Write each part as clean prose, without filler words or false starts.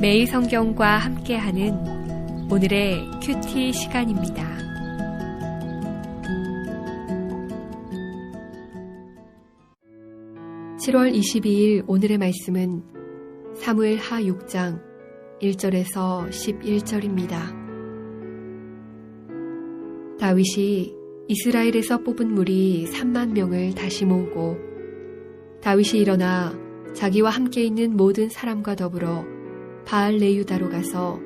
매일 성경과 함께하는 오늘의 큐티 시간입니다. (7월 22일) 오늘의 말씀은 사무엘하 6장 1절에서 11절입니다. 다윗이 이스라엘에서 뽑은 무리 3만 명을 다시 모으고 다윗이 일어나 자기와 함께 있는 모든 사람과 더불어 바알레유다로 가서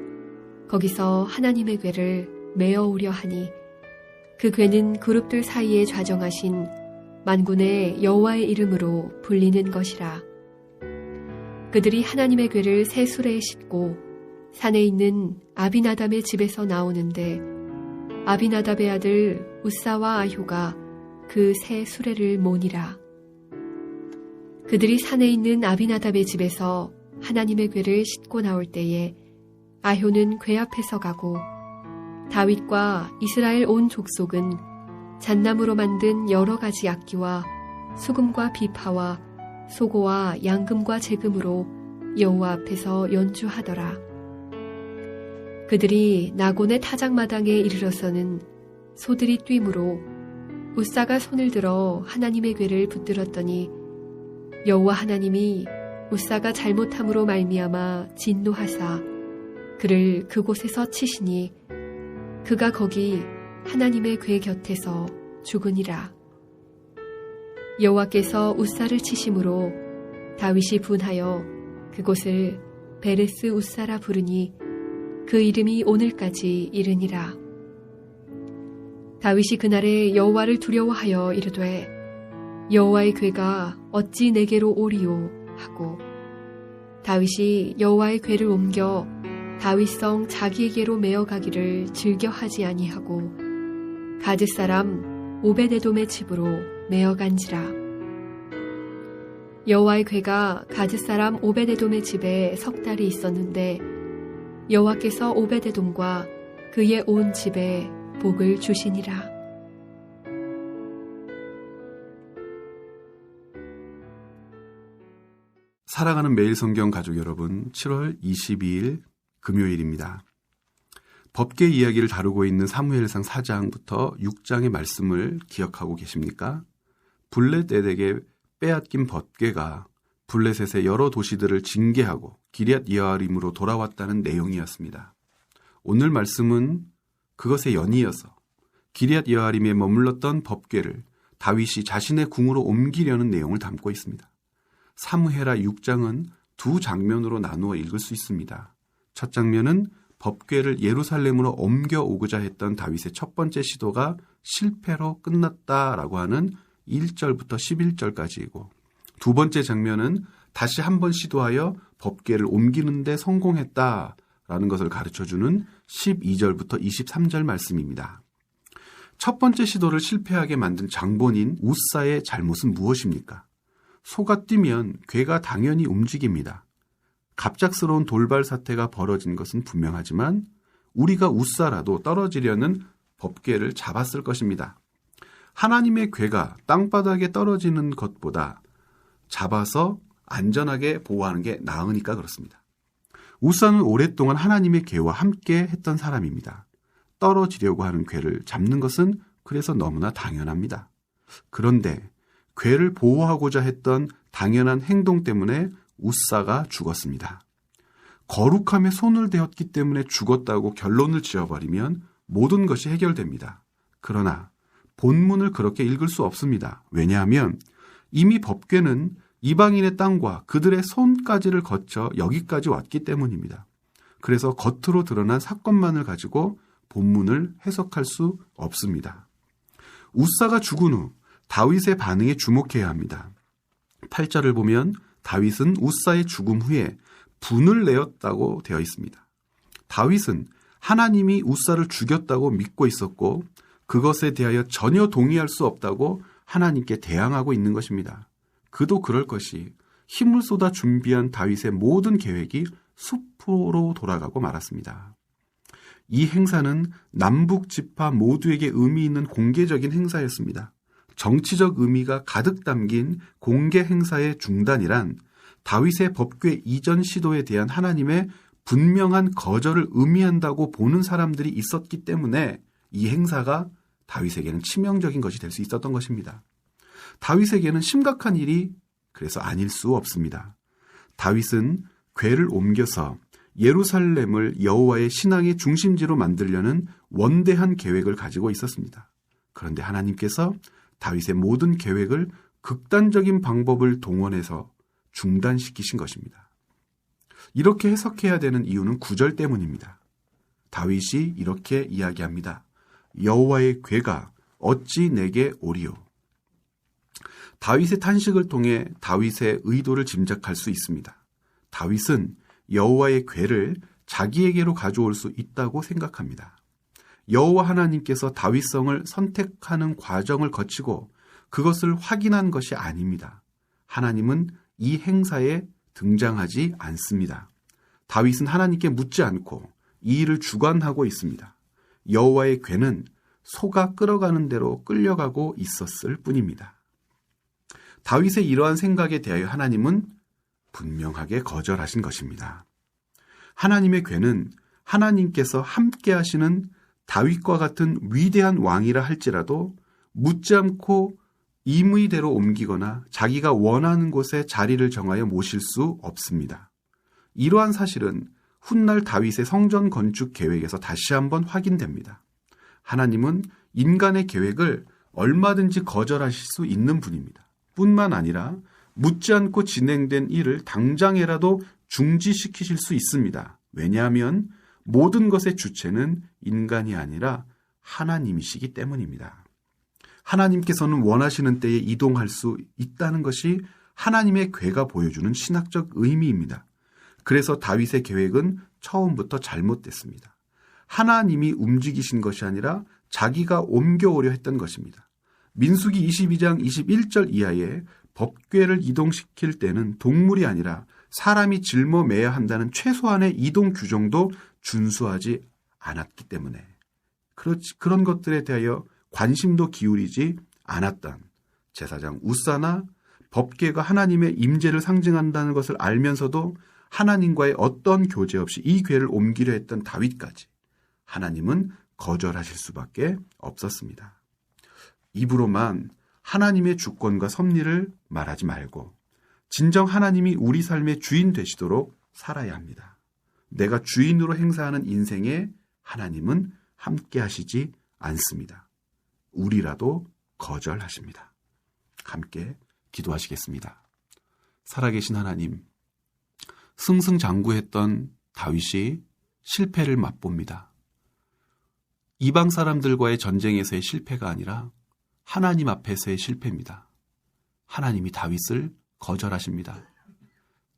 거기서 하나님의 궤를 메어오려 하니 그 궤는 그룹들 사이에 좌정하신 만군의 여호와의 이름으로 불리는 것이라. 그들이 하나님의 궤를 새 수레에 싣고 산에 있는 아비나답의 집에서 나오는데 아비나답의 아들 우사와 아효가 그 새 수레를 모니라. 그들이 산에 있는 아비나답의 집에서 하나님의 궤를 싣고 나올 때에 아효는 궤 앞에서 가고 다윗과 이스라엘 온 족속은 잣나무로 만든 여러 가지 악기와 수금과 비파와 소고와 양금과 제금으로 여호와 앞에서 연주하더라. 그들이 나곤의 타작마당에 이르러서는 소들이 뛰므로 우사가 손을 들어 하나님의 궤를 붙들었더니 여호와 하나님이 우사가 잘못함으로 말미암아 진노하사 그를 그곳에서 치시니 그가 거기 하나님의 궤 곁에서 죽으니라. 여호와께서 우사를 치심으로 다윗이 분하여 그곳을 베레스 우사라 부르니 그 이름이 오늘까지 이르니라. 다윗이 그날에 여호와를 두려워하여 이르되 여호와의 궤가 어찌 내게로 오리오 하고 다윗이 여호와의 궤를 옮겨 다윗성 자기에게로 메어가기를 즐겨하지 아니하고 가드 사람 오베데돔의 집으로 메어간지라. 여호와의 궤가 가드 사람 오베데돔의 집에 석 달이 있었는데 여호와께서 오베데돔과 그의 온 집에 복을 주시니라. 사랑하는 매일 성경 가족 여러분, 7월 22일 금요일입니다. 법궤 이야기를 다루고 있는 사무엘상 4장부터 6장의 말씀을 기억하고 계십니까? 블렛에덱에 빼앗긴 법궤가 블레셋의 여러 도시들을 징계하고 기럇 여아림으로 돌아왔다는 내용이었습니다. 오늘 말씀은 그것의 연이어서 기럇 여아림에 머물렀던 법궤를 다윗이 자신의 궁으로 옮기려는 내용을 담고 있습니다. 사무엘하 6장은 두 장면으로 나누어 읽을 수 있습니다. 첫 장면은 법궤를 예루살렘으로 옮겨오고자 했던 다윗의 첫 번째 시도가 실패로 끝났다라고 하는 1절부터 11절까지이고, 두 번째 장면은 다시 한번 시도하여 법궤를 옮기는 데 성공했다라는 것을 가르쳐주는 12절부터 23절 말씀입니다. 첫 번째 시도를 실패하게 만든 장본인 우사의 잘못은 무엇입니까? 소가 뛰면 궤가 당연히 움직입니다. 갑작스러운 돌발 사태가 벌어진 것은 분명하지만 우리가 우사라도 떨어지려는 법궤를 잡았을 것입니다. 하나님의 궤가 땅바닥에 떨어지는 것보다 잡아서 안전하게 보호하는 게 나으니까 그렇습니다. 우사는 오랫동안 하나님의 궤와 함께 했던 사람입니다. 떨어지려고 하는 궤를 잡는 것은 그래서 너무나 당연합니다. 그런데 궤를 보호하고자 했던 당연한 행동 때문에 우사가 죽었습니다. 거룩함에 손을 대었기 때문에 죽었다고 결론을 지어버리면 모든 것이 해결됩니다. 그러나 본문을 그렇게 읽을 수 없습니다. 왜냐하면 이미 법궤는 이방인의 땅과 그들의 손까지를 거쳐 여기까지 왔기 때문입니다. 그래서 겉으로 드러난 사건만을 가지고 본문을 해석할 수 없습니다. 우사가 죽은 후 다윗의 반응에 주목해야 합니다. 8절을 보면 다윗은 우사의 죽음 후에 분을 내었다고 되어 있습니다. 다윗은 하나님이 우사를 죽였다고 믿고 있었고 그것에 대하여 전혀 동의할 수 없다고 하나님께 대항하고 있는 것입니다. 그도 그럴 것이 힘을 쏟아 준비한 다윗의 모든 계획이 수포로 돌아가고 말았습니다. 이 행사는 남북 지파 모두에게 의미 있는 공개적인 행사였습니다. 정치적 의미가 가득 담긴 공개 행사의 중단이란 다윗의 법궤 이전 시도에 대한 하나님의 분명한 거절을 의미한다고 보는 사람들이 있었기 때문에 이 행사가 다윗에게는 치명적인 것이 될 수 있었던 것입니다. 다윗에게는 심각한 일이 그래서 아닐 수 없습니다. 다윗은 궤를 옮겨서 예루살렘을 여호와의 신앙의 중심지로 만들려는 원대한 계획을 가지고 있었습니다. 그런데 하나님께서 다윗의 모든 계획을 극단적인 방법을 동원해서 중단시키신 것입니다. 이렇게 해석해야 되는 이유는 9절 때문입니다. 다윗이 이렇게 이야기합니다. 여호와의 궤가 어찌 내게 오리요. 다윗의 탄식을 통해 다윗의 의도를 짐작할 수 있습니다. 다윗은 여호와의 궤를 자기에게로 가져올 수 있다고 생각합니다. 여호와 하나님께서 다윗성을 선택하는 과정을 거치고 그것을 확인한 것이 아닙니다. 하나님은 이 행사에 등장하지 않습니다. 다윗은 하나님께 묻지 않고 이 일을 주관하고 있습니다. 여호와의 궤는 소가 끌어가는 대로 끌려가고 있었을 뿐입니다. 다윗의 이러한 생각에 대하여 하나님은 분명하게 거절하신 것입니다. 하나님의 궤는 하나님께서 함께 하시는 다윗과 같은 위대한 왕이라 할지라도 묻지 않고 임의대로 옮기거나 자기가 원하는 곳에 자리를 정하여 모실 수 없습니다. 이러한 사실은 훗날 다윗의 성전 건축 계획에서 다시 한번 확인됩니다. 하나님은 인간의 계획을 얼마든지 거절하실 수 있는 분입니다. 뿐만 아니라 묻지 않고 진행된 일을 당장에라도 중지시키실 수 있습니다. 왜냐하면 모든 것의 주체는 인간이 아니라 하나님이시기 때문입니다. 하나님께서는 원하시는 때에 이동할 수 있다는 것이 하나님의 궤가 보여주는 신학적 의미입니다. 그래서 다윗의 계획은 처음부터 잘못됐습니다. 하나님이 움직이신 것이 아니라 자기가 옮겨오려 했던 것입니다. 민수기 22장 21절 이하에 법궤를 이동시킬 때는 동물이 아니라 사람이 짊어매야 한다는 최소한의 이동 규정도 준수하지 않았기 때문에 그런 것들에 대하여 관심도 기울이지 않았던 제사장 우사나 법궤가 하나님의 임재를 상징한다는 것을 알면서도 하나님과의 어떤 교제 없이 이 궤를 옮기려 했던 다윗까지 하나님은 거절하실 수밖에 없었습니다. 입으로만 하나님의 주권과 섭리를 말하지 말고 진정 하나님이 우리 삶의 주인 되시도록 살아야 합니다. 내가 주인으로 행사하는 인생에 하나님은 함께 하시지 않습니다. 우리라도 거절하십니다. 함께 기도하시겠습니다. 살아계신 하나님, 승승장구했던 다윗이 실패를 맛봅니다. 이방 사람들과의 전쟁에서의 실패가 아니라 하나님 앞에서의 실패입니다. 하나님이 다윗을 거절하십니다.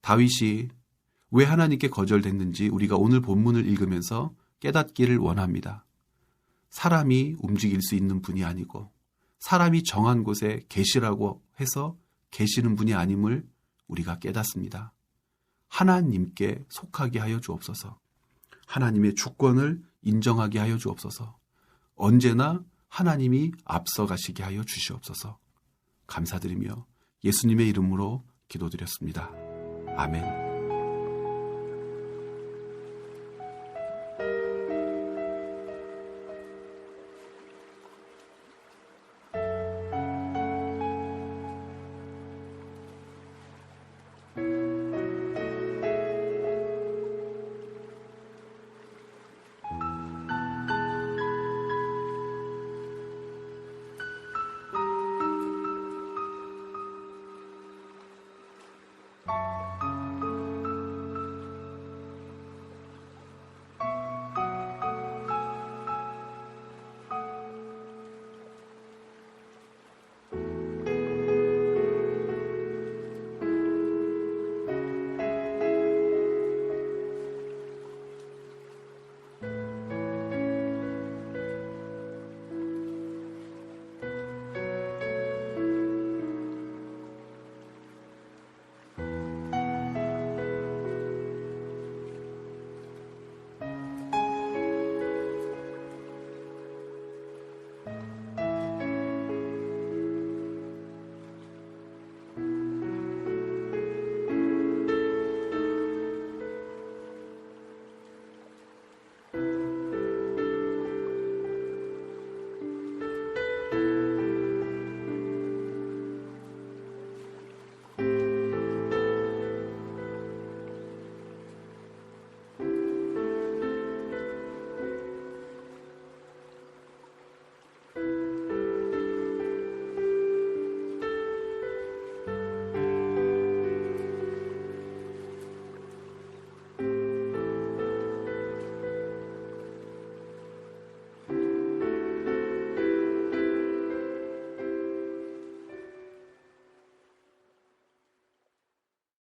다윗이 왜 하나님께 거절됐는지 우리가 오늘 본문을 읽으면서 깨닫기를 원합니다. 사람이 움직일 수 있는 분이 아니고 사람이 정한 곳에 계시라고 해서 계시는 분이 아님을 우리가 깨닫습니다. 하나님께 속하게 하여 주옵소서. 하나님의 주권을 인정하게 하여 주옵소서. 언제나 하나님이 앞서가시게 하여 주시옵소서. 감사드리며 예수님의 이름으로 기도드렸습니다. 아멘.